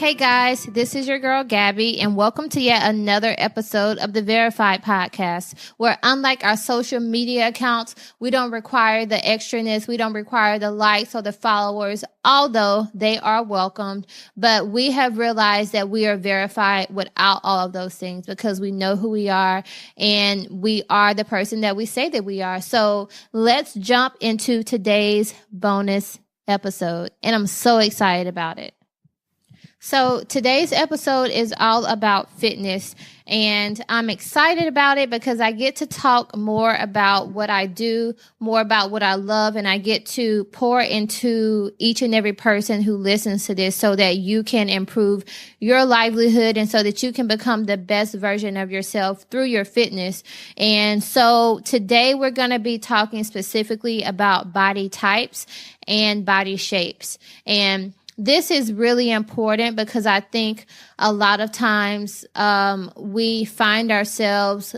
Hey guys, this is your girl Gabby, and welcome to yet another episode of the Verified Podcast, where unlike our social media accounts, we don't require the extraness, we don't require the likes or the followers, although they are welcomed, but we have realized that we are verified without all of those things because we know who we are and we are the person that we say that we are. So let's jump into today's bonus episode, and I'm so excited about it. So today's episode is all about fitness, and I'm excited about it because I get to talk more about what I do, more about what I love, and I get to pour into each and every person who listens to this so that you can improve your livelihood and so that you can become the best version of yourself through your fitness. And so today we're going to be talking specifically about body types and body shapes. And this is really important because I think a lot of times we find ourselves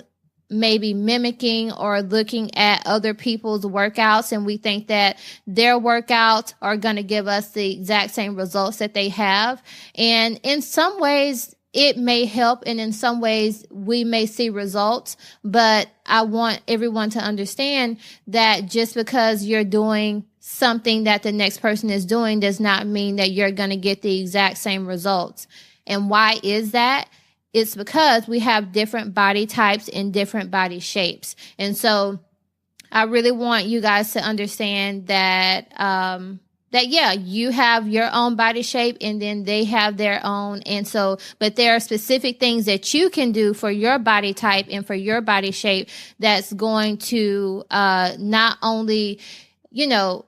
maybe mimicking or looking at other people's workouts, and we think that their workouts are going to give us the exact same results that they have. And in some ways, it may help, and in some ways we may see results, but I want everyone to understand that just because you're doing something that the next person is doing does not mean that you're going to get the exact same results. And why is that? It's because we have different body types and different body shapes. And so I really want you guys to understand that you have your own body shape and then they have their own. And so, but there are specific things that you can do for your body type and for your body shape that's going to not only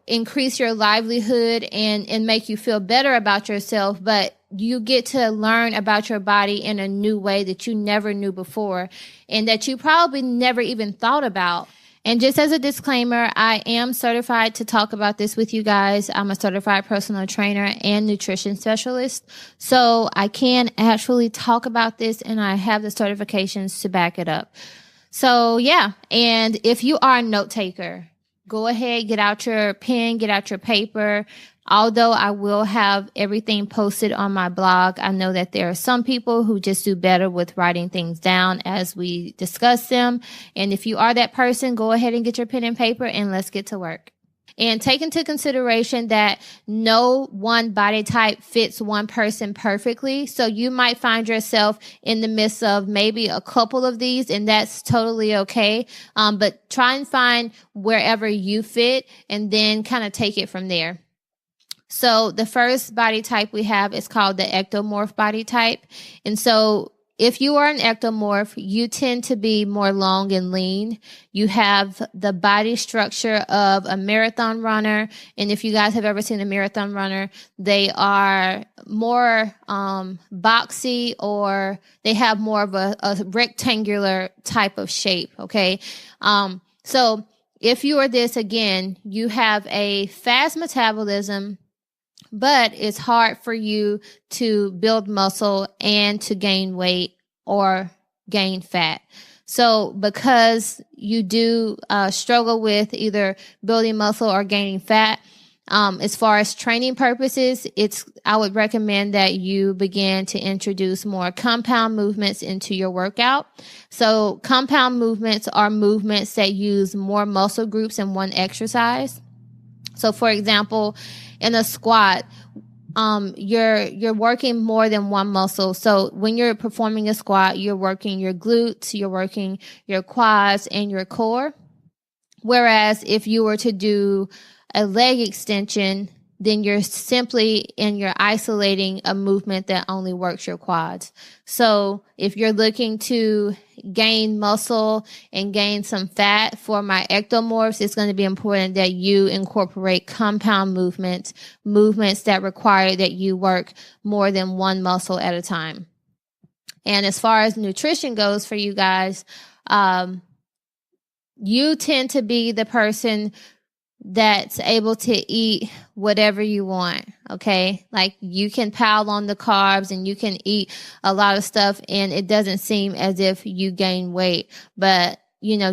increase your livelihood and make you feel better about yourself, but you get to learn about your body in a new way that you never knew before and that you probably never even thought about. And just as a disclaimer, I am certified to talk about this with you guys. I'm a certified personal trainer and nutrition specialist. So I can actually talk about this and I have the certifications to back it up. So yeah, and if you are a note taker, go ahead, get out your pen, get out your paper. Although I will have everything posted on my blog, I know that there are some people who just do better with writing things down as we discuss them. And if you are that person, go ahead and get your pen and paper and let's get to work. And take into consideration that no one body type fits one person perfectly. So you might find yourself in the midst of maybe a couple of these, and that's totally okay. But try and find wherever you fit and then kind of take it from there. So the first body type we have is called the ectomorph body type. And so if you are an ectomorph, you tend to be more long and lean. You have the body structure of a marathon runner. And if you guys have ever seen a marathon runner, they are more boxy, or they have more of a rectangular type of shape, okay? So if you are this, again, you have a fast metabolism, but it's hard for you to build muscle and to gain weight or gain fat. So because you do struggle with either building muscle or gaining fat, as far as training purposes, I would recommend that you begin to introduce more compound movements into your workout. So compound movements are movements that use more muscle groups in one exercise. So for example, in a squat, you're working more than one muscle. So when you're performing a squat, you're working your glutes, you're working your quads and your core. Whereas if you were to do a leg extension, then you're isolating a movement that only works your quads. So if you're looking to gain muscle and gain some fat for my ectomorphs, it's going to be important that you incorporate compound movements that require that you work more than one muscle at a time. And as far as nutrition goes for you guys, you tend to be the person that's able to eat whatever you want, okay? Like you can pile on the carbs and you can eat a lot of stuff and it doesn't seem as if you gain weight. But,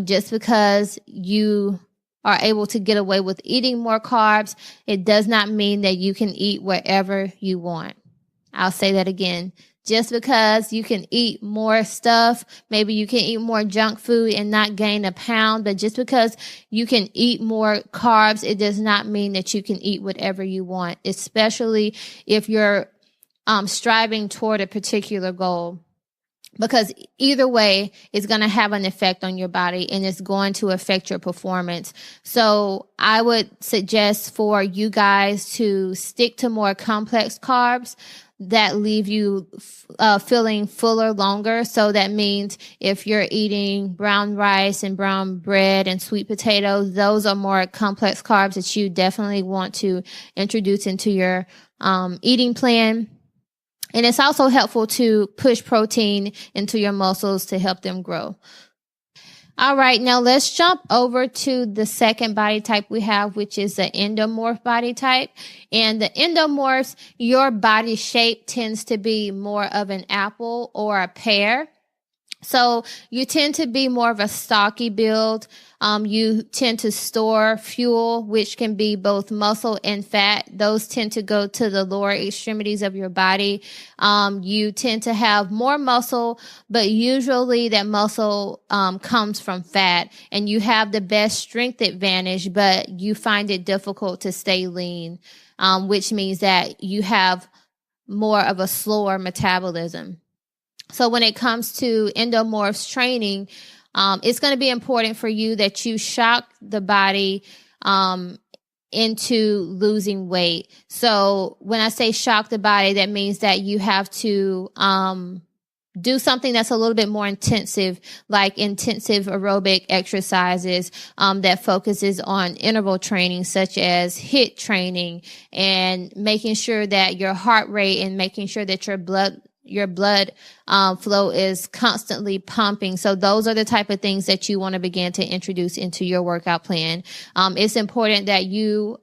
just because you are able to get away with eating more carbs, it does not mean that you can eat wherever you want. I'll say that again. Just because you can eat more stuff, maybe you can eat more junk food and not gain a pound, but just because you can eat more carbs, it does not mean that you can eat whatever you want, especially if you're striving toward a particular goal. Because either way, it's going to have an effect on your body and it's going to affect your performance. So I would suggest for you guys to stick to more complex carbs that leave you feeling fuller longer. So that means if you're eating brown rice and brown bread and sweet potatoes, those are more complex carbs that you definitely want to introduce into your eating plan. And it's also helpful to push protein into your muscles to help them grow. All right, now let's jump over to the second body type we have, which is the endomorph body type. And the endomorphs, your body shape tends to be more of an apple or a pear. So you tend to be more of a stocky build. You tend to store fuel, which can be both muscle and fat. Those tend to go to the lower extremities of your body. You tend to have more muscle, but usually that muscle comes from fat, and you have the best strength advantage, but you find it difficult to stay lean, which means that you have more of a slower metabolism. So when it comes to endomorphs training, it's going to be important for you that you shock the body into losing weight. So when I say shock the body, that means that you have to do something that's a little bit more intensive, like intensive aerobic exercises that focuses on interval training, such as HIIT training, and making sure that your heart rate and making sure that your blood flow is constantly pumping. So those are the type of things that you want to begin to introduce into your workout plan. It's important that you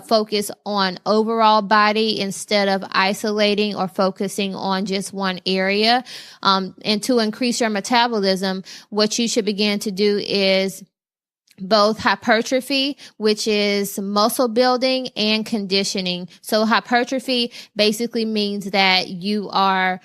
focus on overall body instead of isolating or focusing on just one area. And to increase your metabolism, what you should begin to do is both hypertrophy, which is muscle building, and conditioning. So hypertrophy basically means that you are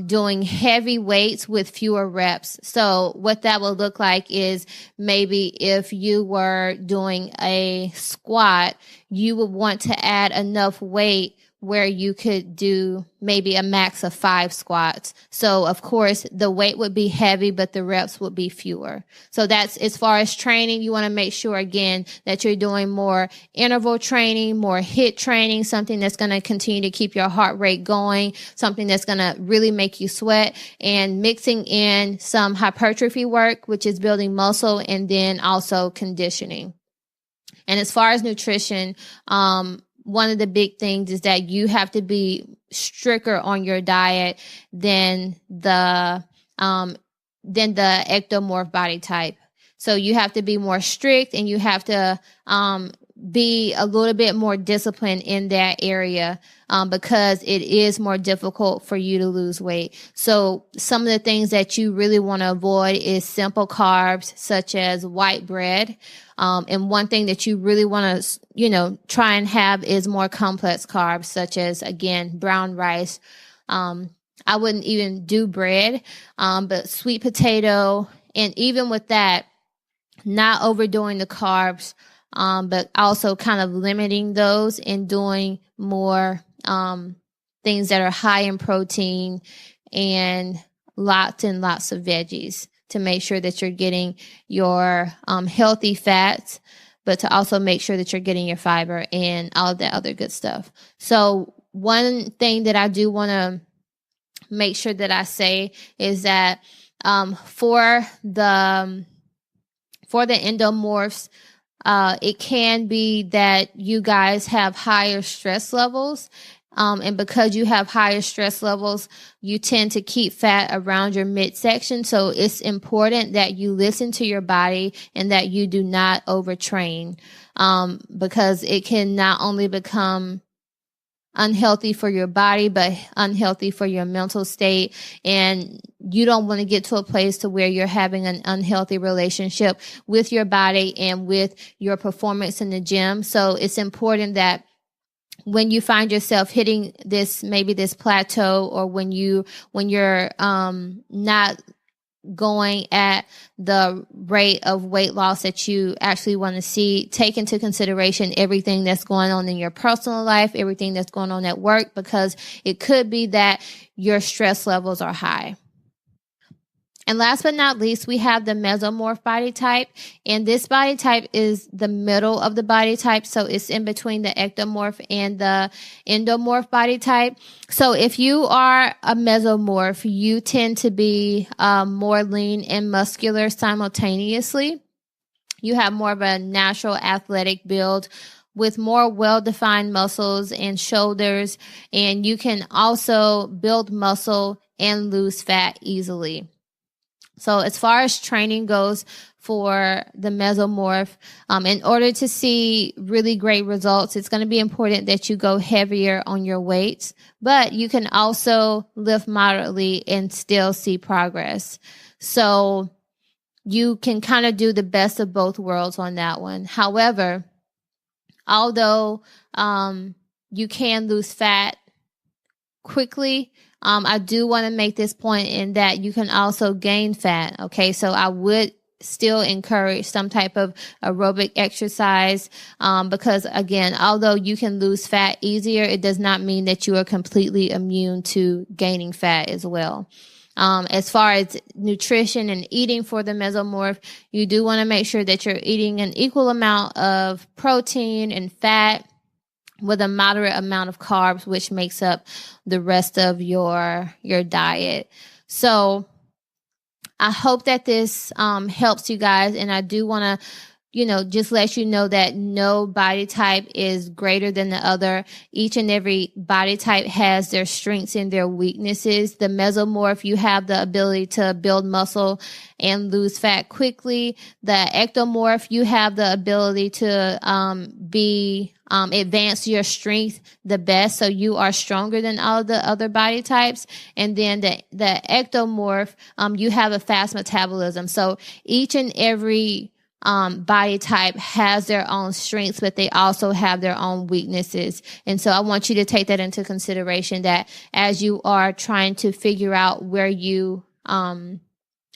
doing heavy weights with fewer reps. So what that will look like is maybe if you were doing a squat, you would want to add enough weight where you could do maybe a max of 5 squats. So of course the weight would be heavy, but the reps would be fewer. So that's as far as training. You want to make sure again that you're doing more interval training, more HIIT training, something that's going to continue to keep your heart rate going, something that's going to really make you sweat, and mixing in some hypertrophy work, which is building muscle, and then also conditioning. And as far as nutrition, one of the big things is that you have to be stricter on your diet than the ectomorph body type. So you have to be more strict, and you have to be a little bit more disciplined in that area because it is more difficult for you to lose weight. So some of the things that you really want to avoid is simple carbs such as white bread. And one thing that you really want to, try and have is more complex carbs, such as, again, brown rice. I wouldn't even do bread, but sweet potato. And even with that, not overdoing the carbs, but also kind of limiting those and doing more things that are high in protein and lots of veggies, to make sure that you're getting your healthy fats, but to also make sure that you're getting your fiber and all of that other good stuff. So one thing that I do want to make sure that I say is that for the endomorphs, it can be that you guys have higher stress levels. And because you have higher stress levels, you tend to keep fat around your midsection. So it's important that you listen to your body and that you do not overtrain, because it can not only become unhealthy for your body, but unhealthy for your mental state. And you don't want to get to a place to where you're having an unhealthy relationship with your body and with your performance in the gym. So it's important that when you find yourself hitting maybe this plateau, or when you're not going at the rate of weight loss that you actually want to see, take into consideration everything that's going on in your personal life, everything that's going on at work, because it could be that your stress levels are high. And last but not least, we have the mesomorph body type. And this body type is the middle of the body type. So it's in between the ectomorph and the endomorph body type. So if you are a mesomorph, you tend to be more lean and muscular simultaneously. You have more of a natural athletic build with more well-defined muscles and shoulders. And you can also build muscle and lose fat easily. So as far as training goes for the mesomorph, in order to see really great results, it's going to be important that you go heavier on your weights, but you can also lift moderately and still see progress. So you can kind of do the best of both worlds on that one. However, although you can lose fat quickly, I do want to make this point in that you can also gain fat. Okay, so I would still encourage some type of aerobic exercise because, again, although you can lose fat easier, it does not mean that you are completely immune to gaining fat as well. As far as nutrition and eating for the mesomorph, you do want to make sure that you're eating an equal amount of protein and fat with a moderate amount of carbs, which makes up the rest of your diet. So I hope that this helps you guys. And I do want to, just let you know that no body type is greater than the other. Each and every body type has their strengths and their weaknesses. The mesomorph, you have the ability to build muscle and lose fat quickly. The ectomorph, you have the ability to advance your strength the best, so you are stronger than all the other body types. And then the ectomorph, you have a fast metabolism. So each and every body type has their own strengths, but they also have their own weaknesses. And so I want you to take that into consideration, that as you are trying to figure out where you are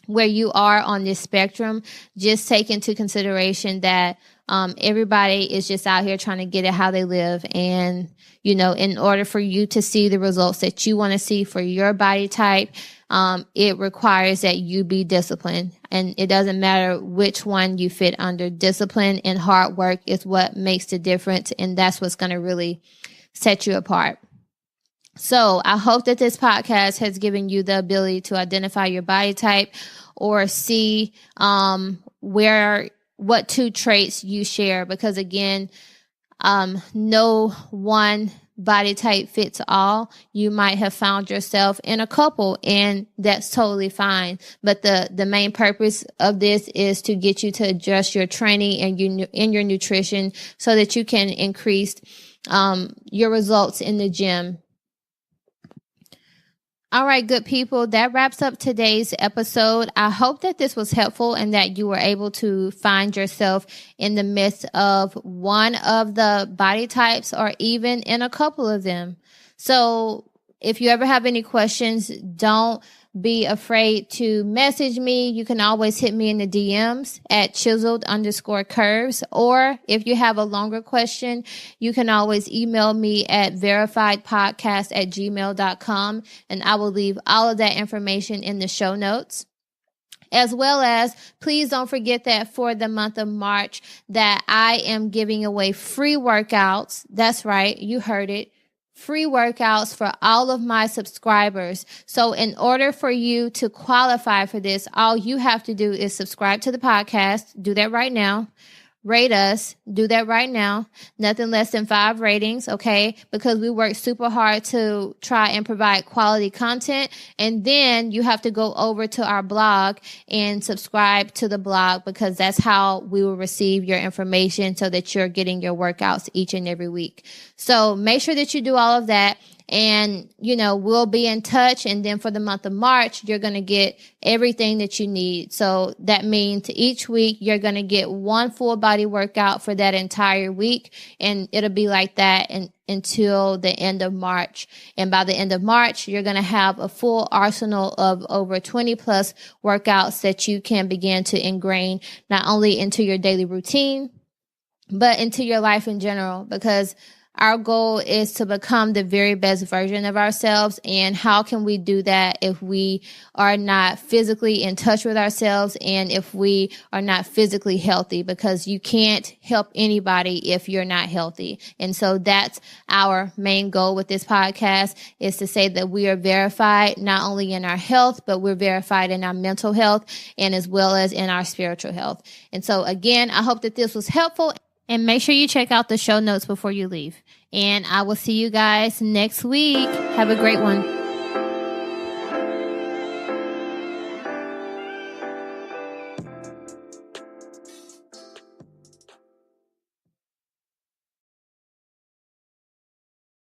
on this spectrum, just take into consideration that everybody is just out here trying to get it how they live. And, in order for you to see the results that you want to see for your body type, it requires that you be disciplined. And it doesn't matter which one you fit under. Discipline and hard work is what makes the difference. And that's what's going to really set you apart. So I hope that this podcast has given you the ability to identify your body type, or see what two traits you share, because again, no one body type fits all. You might have found yourself in a couple, and that's totally fine. But the main purpose of this is to get you to adjust your training and your nutrition so that you can increase your results in the gym. All right, good people, that wraps up today's episode. I hope that this was helpful and that you were able to find yourself in the midst of one of the body types, or even in a couple of them. So if you ever have any questions, don't be afraid to message me. You can always hit me in the DMs at chiseled_curves. Or if you have a longer question, you can always email me at verifiedpodcast@gmail.com, and I will leave all of that information in the show notes. As well as, please don't forget that for the month of March, that I am giving away free workouts. That's right, you heard it. Free workouts for all of my subscribers. So in order for you to qualify for this, all you have to do is subscribe to the podcast. Do that right now. Rate us. Do that right now. Nothing less than 5 ratings, okay? Because we work super hard to try and provide quality content. And then you have to go over to our blog and subscribe to the blog, because that's how we will receive your information so that you're getting your workouts each and every week. So make sure that you do all of that. And, we'll be in touch. And then for the month of March, you're going to get everything that you need. So that means each week you're going to get one full body workout for that entire week. And it'll be like that until the end of March. And by the end of March, you're going to have a full arsenal of over 20 plus workouts that you can begin to ingrain not only into your daily routine, but into your life in general, because our goal is to become the very best version of ourselves. And how can we do that if we are not physically in touch with ourselves and if we are not physically healthy? Because you can't help anybody if you're not healthy. And so that's our main goal with this podcast, is to say that we are verified not only in our health, but we're verified in our mental health and as well as in our spiritual health. And so again, I hope that this was helpful. And make sure you check out the show notes before you leave. And I will see you guys next week. Have a great one.